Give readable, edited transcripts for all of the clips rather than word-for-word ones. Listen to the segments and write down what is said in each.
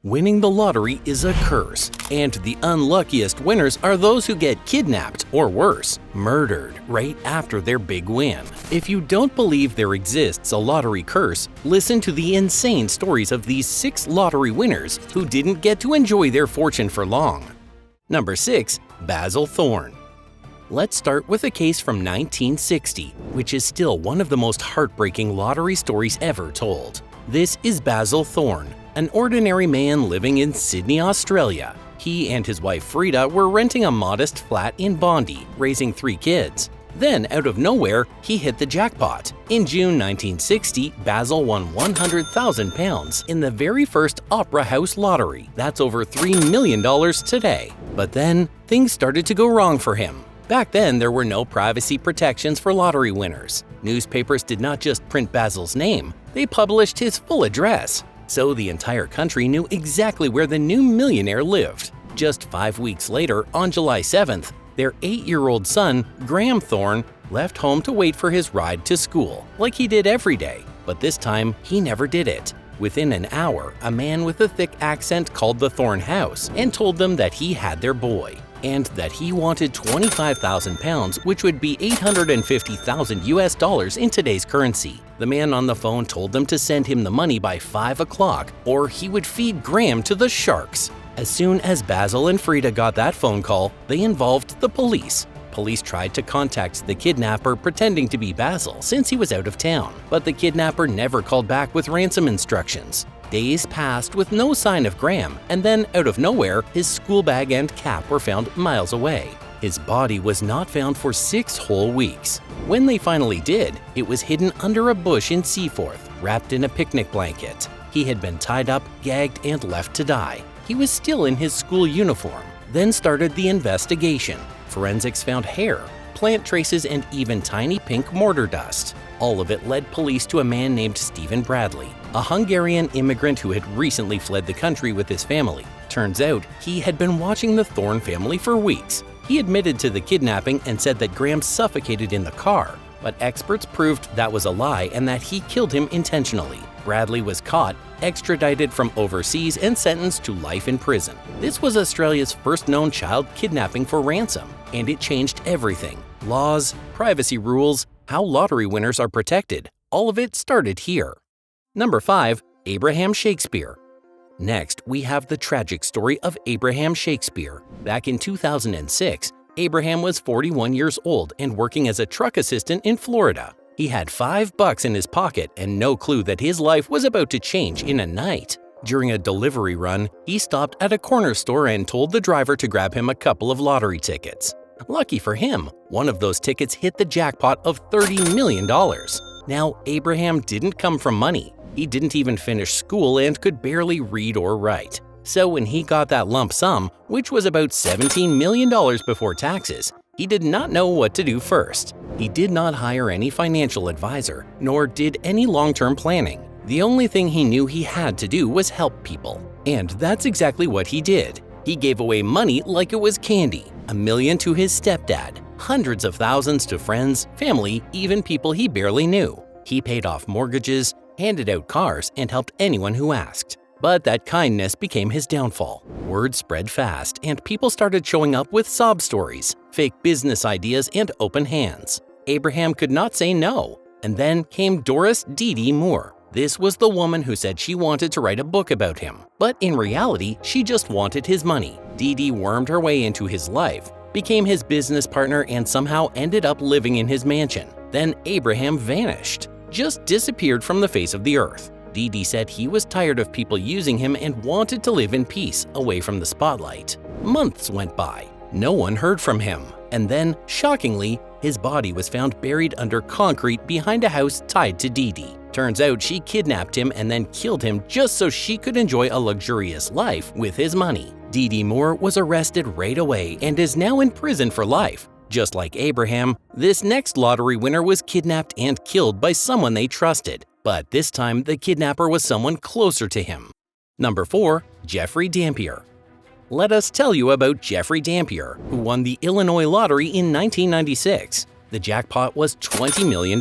Winning the lottery is a curse, and the unluckiest winners are those who get kidnapped or worse, murdered right after their big win. If you don't believe there exists a lottery curse, listen to the insane stories of these 6 lottery winners who didn't get to enjoy their fortune for long. Number 6. Basil Thorne. Let's start with a case from 1960, which is still one of the most heartbreaking lottery stories ever told. This is Basil Thorne, an ordinary man living in Sydney, Australia. He and his wife Frida were renting a modest flat in Bondi, raising 3 kids. Then, out of nowhere, he hit the jackpot. In June 1960, Basil won £100,000 in the very first Opera House lottery. That's over $3 million today. But then, things started to go wrong for him. Back then, there were no privacy protections for lottery winners. Newspapers did not just print Basil's name, they published his full address. So the entire country knew exactly where the new millionaire lived. Just 5 weeks later, on July 7th, their 8-year-old son, Graham Thorne, left home to wait for his ride to school, like he did every day. But this time, he never did it. Within an hour, a man with a thick accent called the Thorne house and told them that he had their boy, and that he wanted £25,000, which would be $850,000 in today's currency. The man on the phone told them to send him the money by 5 o'clock, or he would feed Graham to the sharks. As soon as Basil and Frida got that phone call, they involved the police. Police tried to contact the kidnapper pretending to be Basil since he was out of town, but the kidnapper never called back with ransom instructions. Days passed with no sign of Graham, and then, out of nowhere, his school bag and cap were found miles away. His body was not found for 6 whole weeks. When they finally did, it was hidden under a bush in Seaforth, wrapped in a picnic blanket. He had been tied up, gagged, and left to die. He was still in his school uniform. Then started the investigation. Forensics found hair, plant traces, and even tiny pink mortar dust. All of it led police to a man named Stephen Bradley, a Hungarian immigrant who had recently fled the country with his family. Turns out, he had been watching the Thorne family for weeks. He admitted to the kidnapping and said that Graham suffocated in the car, but experts proved that was a lie and that he killed him intentionally. Bradley was caught, extradited from overseas, and sentenced to life in prison. This was Australia's first known child kidnapping for ransom, and it changed everything. Laws, privacy rules, how lottery winners are protected, all of it started here. Number 5. Abraham Shakespeare. Next, we have the tragic story of Abraham Shakespeare. Back in 2006, Abraham was 41 years old and working as a truck assistant in Florida. He had $5 in his pocket and no clue that his life was about to change in a night. During a delivery run, he stopped at a corner store and told the driver to grab him a couple of lottery tickets. Lucky for him, one of those tickets hit the jackpot of $30 million. Now, Abraham didn't come from money. He didn't even finish school and could barely read or write. So when he got that lump sum, which was about $17 million before taxes, he did not know what to do first. He did not hire any financial advisor, nor did any long-term planning. The only thing he knew he had to do was help people. And that's exactly what he did. He gave away money like it was candy, $1 million to his stepdad, hundreds of thousands to friends, family, even people he barely knew. He paid off mortgages, handed out cars, and helped anyone who asked. But that kindness became his downfall. Word spread fast, and people started showing up with sob stories, fake business ideas, and open hands. Abraham could not say no. And then came Doris Dee Moore. This was the woman who said she wanted to write a book about him. But in reality, she just wanted his money. Dee wormed her way into his life, became his business partner, and somehow ended up living in his mansion. Then Abraham vanished, just disappeared from the face of the earth. Dee said he was tired of people using him and wanted to live in peace, away from the spotlight. Months went by. No one heard from him. And then, shockingly, his body was found buried under concrete behind a house tied to Dee. Turns out she kidnapped him and then killed him just so she could enjoy a luxurious life with his money. Dee Moore was arrested right away and is now in prison for life. Just like Abraham, this next lottery winner was kidnapped and killed by someone they trusted. But this time, the kidnapper was someone closer to him. Number 4. Jeffrey Dampier. Let us tell you about Jeffrey Dampier, who won the Illinois lottery in 1996. The jackpot was $20 million.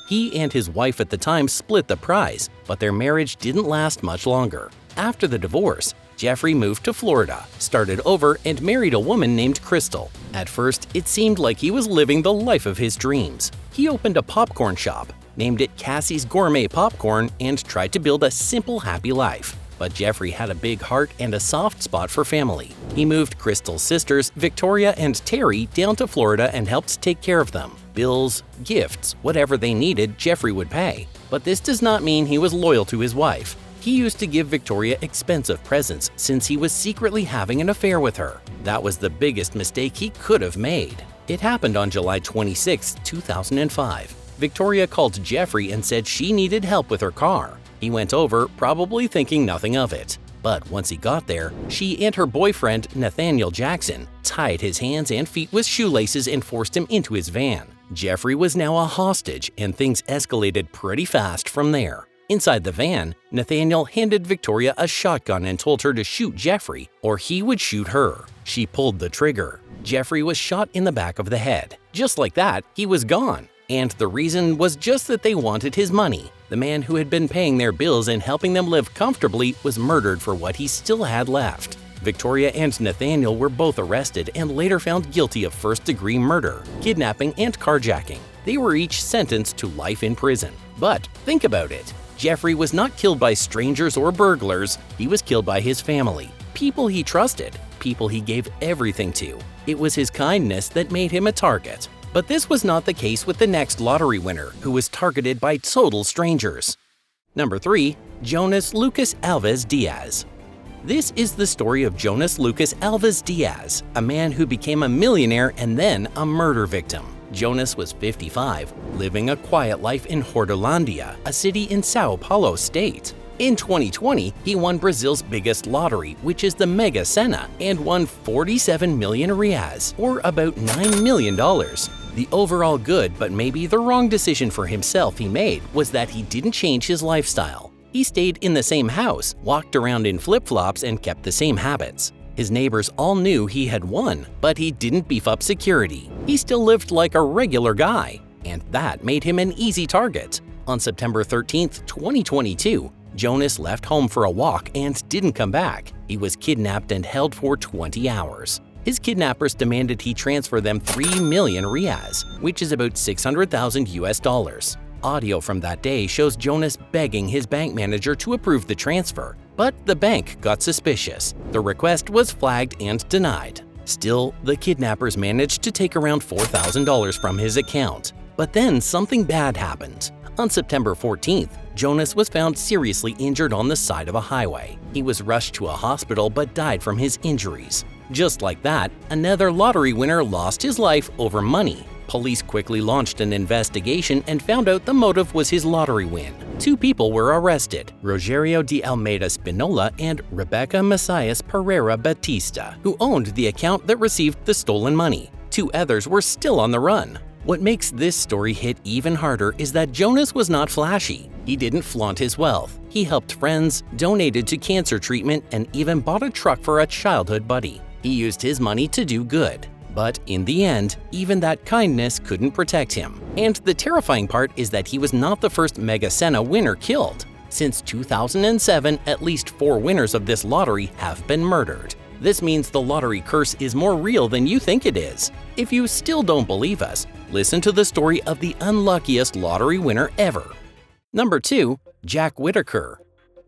He and his wife at the time split the prize, but their marriage didn't last much longer. After the divorce, Jeffrey moved to Florida, started over, and married a woman named Crystal. At first, it seemed like he was living the life of his dreams. He opened a popcorn shop, named it Cassie's Gourmet Popcorn, and tried to build a simple, happy life. But Jeffrey had a big heart and a soft spot for family. He moved Crystal's sisters, Victoria and Terry, down to Florida and helped take care of them. Bills, gifts, whatever they needed, Jeffrey would pay. But this does not mean he was loyal to his wife. He used to give Victoria expensive presents since he was secretly having an affair with her. That was the biggest mistake he could have made. It happened on July 26, 2005. Victoria called Jeffrey and said she needed help with her car. He went over, probably thinking nothing of it. But once he got there, she and her boyfriend, Nathaniel Jackson, tied his hands and feet with shoelaces and forced him into his van. Jeffrey was now a hostage, and things escalated pretty fast from there. Inside the van, Nathaniel handed Victoria a shotgun and told her to shoot Jeffrey, or he would shoot her. She pulled the trigger. Jeffrey was shot in the back of the head. Just like that, he was gone. And the reason was just that they wanted his money. The man who had been paying their bills and helping them live comfortably was murdered for what he still had left. Victoria and Nathaniel were both arrested and later found guilty of first-degree murder, kidnapping, and carjacking. They were each sentenced to life in prison. But think about it. Jeffrey was not killed by strangers or burglars. He was killed by his family, people he trusted, people he gave everything to. It was his kindness that made him a target. But this was not the case with the next lottery winner, who was targeted by total strangers. Number 3. Jonas Lucas Alves Diaz. This is the story of Jonas Lucas Alves Diaz, a man who became a millionaire and then a murder victim. Jonas was 55, living a quiet life in Hortolândia, a city in São Paulo state. In 2020, he won Brazil's biggest lottery, which is the Mega Sena, and won 47 million reais, or about $9 million. The overall good but maybe the wrong decision for himself he made was that he didn't change his lifestyle. He stayed in the same house, walked around in flip-flops, and kept the same habits. His neighbors all knew he had won, but he didn't beef up security. He still lived like a regular guy, and that made him an easy target. On September 13, 2022, Jonas left home for a walk and didn't come back. He was kidnapped and held for 20 hours. His kidnappers demanded he transfer them 3 million reais, which is about $600,000. Audio from that day shows Jonas begging his bank manager to approve the transfer, but the bank got suspicious. The request was flagged and denied. Still, the kidnappers managed to take around $4,000 from his account. But then something bad happened. On September 14th, Jonas was found seriously injured on the side of a highway. He was rushed to a hospital but died from his injuries. Just like that, another lottery winner lost his life over money. Police quickly launched an investigation and found out the motive was his lottery win. 2 people were arrested, Rogerio de Almeida Spinola and Rebecca Messias Pereira Batista, who owned the account that received the stolen money. 2 others were still on the run. What makes this story hit even harder is that Jonas was not flashy. He didn't flaunt his wealth. He helped friends, donated to cancer treatment, and even bought a truck for a childhood buddy. He used his money to do good. But in the end, even that kindness couldn't protect him. And the terrifying part is that he was not the first Mega Sena winner killed. Since 2007, at least 4 winners of this lottery have been murdered. This means the lottery curse is more real than you think it is. If you still don't believe us, listen to the story of the unluckiest lottery winner ever. Number 2. Jack Whitaker.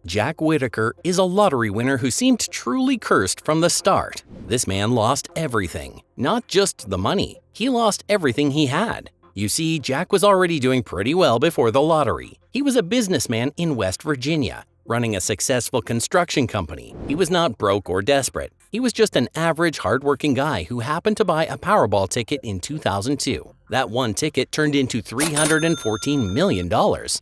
Jack Whitaker is a lottery winner who seemed truly cursed from the start. This man lost everything, not just the money. He lost everything he had. You see, Jack was already doing pretty well before the lottery. He was a businessman in West Virginia, running a successful construction company. He was not broke or desperate. He was just an average, hardworking guy who happened to buy a Powerball ticket in 2002. That one ticket turned into $314 million,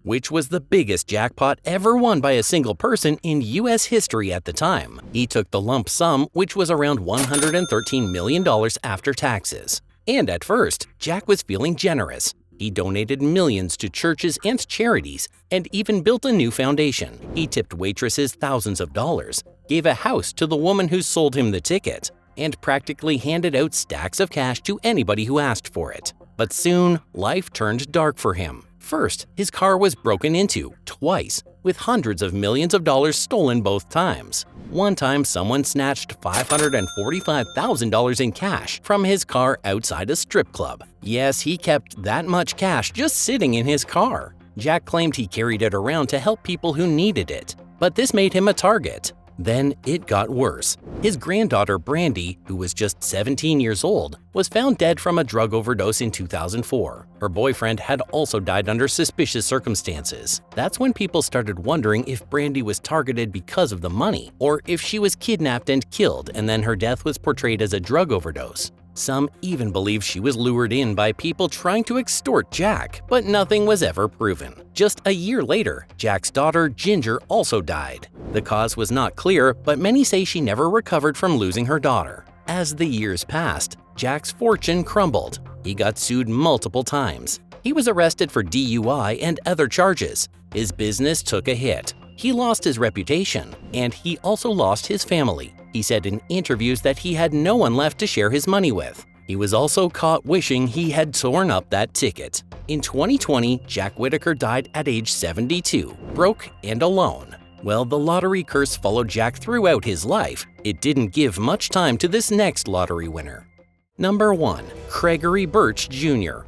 which was the biggest jackpot ever won by a single person in U.S. history at the time. He took the lump sum, which was around $113 million after taxes. And at first, Jack was feeling generous. He donated millions to churches and charities, and even built a new foundation. He tipped waitresses thousands of dollars, gave a house to the woman who sold him the ticket, and practically handed out stacks of cash to anybody who asked for it. But soon, life turned dark for him. First, his car was broken into twice. with hundreds of millions of dollars stolen both times. One time, someone snatched $545,000 in cash from his car outside a strip club. Yes, he kept that much cash just sitting in his car. Jack claimed he carried it around to help people who needed it, but this made him a target. Then it got worse. His granddaughter Brandy, who was just 17 years old, was found dead from a drug overdose in 2004. Her boyfriend had also died under suspicious circumstances. That's when people started wondering if Brandy was targeted because of the money, or if she was kidnapped and killed and then her death was portrayed as a drug overdose. Some even believe she was lured in by people trying to extort Jack, but nothing was ever proven. Just a year later, Jack's daughter Ginger also died. The cause was not clear, but many say she never recovered from losing her daughter. As the years passed, Jack's fortune crumbled. He got sued multiple times. He was arrested for DUI and other charges. His business took a hit. He lost his reputation, and he also lost his family. He said in interviews that he had no one left to share his money with. He was also caught wishing he had torn up that ticket. In 2020, Jack Whitaker died at age 72, broke and alone. Well, the lottery curse followed Jack throughout his life. It didn't give much time to this next lottery winner. Number 1. Gregory Birch Jr.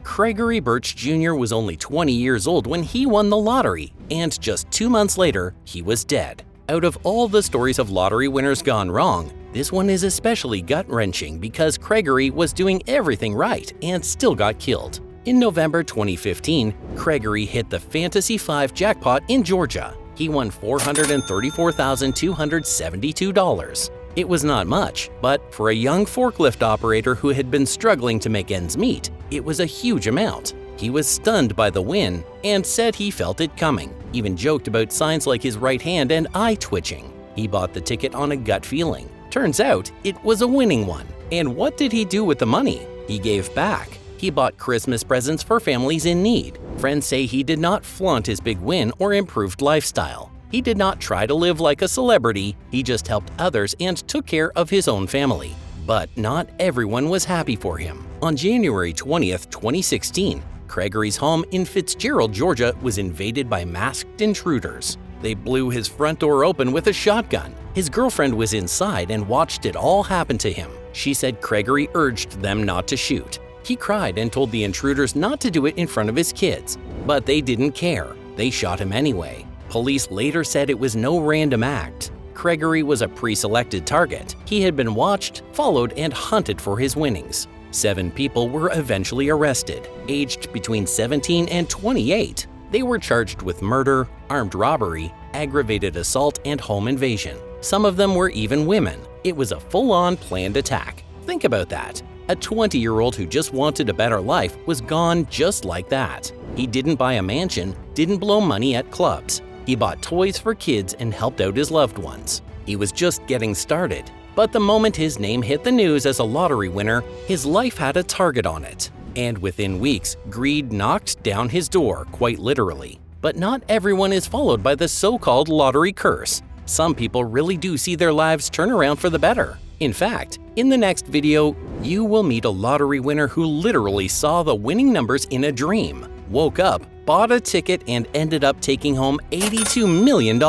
Gregory Birch Jr. was only 20 years old when he won the lottery, and just 2 months later, he was dead. Out of all the stories of lottery winners gone wrong, this one is especially gut-wrenching because Gregory was doing everything right and still got killed. In November 2015, Gregory hit the Fantasy 5 jackpot in Georgia. He won $434,272. It was not much, but for a young forklift operator who had been struggling to make ends meet, it was a huge amount. He was stunned by the win and said he felt it coming, even joked about signs like his right hand and eye twitching. He bought the ticket on a gut feeling. Turns out it was a winning one. And what did he do with the money? He gave back. He bought Christmas presents for families in need. Friends say he did not flaunt his big win or improved lifestyle. He did not try to live like a celebrity, he just helped others and took care of his own family. But not everyone was happy for him. On January 20th, 2016, Gregory's home in Fitzgerald, Georgia was invaded by masked intruders. They blew his front door open with a shotgun. His girlfriend was inside and watched it all happen to him. She said Gregory urged them not to shoot. He cried and told the intruders not to do it in front of his kids, but they didn't care. They shot him anyway. Police later said it was no random act. Gregory was a pre-selected target. He had been watched, followed, and hunted for his winnings. 7 people were eventually arrested, aged between 17 and 28. They were charged with murder, armed robbery, aggravated assault, and home invasion. Some of them were even women. It was a full-on planned attack. Think about that. A 20-year-old who just wanted a better life was gone just like that. He didn't buy a mansion, didn't blow money at clubs. He bought toys for kids and helped out his loved ones. He was just getting started. But the moment his name hit the news as a lottery winner, his life had a target on it. And within weeks, greed knocked down his door, quite literally. But not everyone is followed by the so-called lottery curse. Some people really do see their lives turn around for the better. In fact, in the next video, you will meet a lottery winner who literally saw the winning numbers in a dream, woke up, bought a ticket, and ended up taking home $82 million.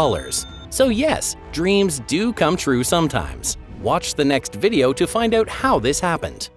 So yes, dreams do come true sometimes. Watch the next video to find out how this happened.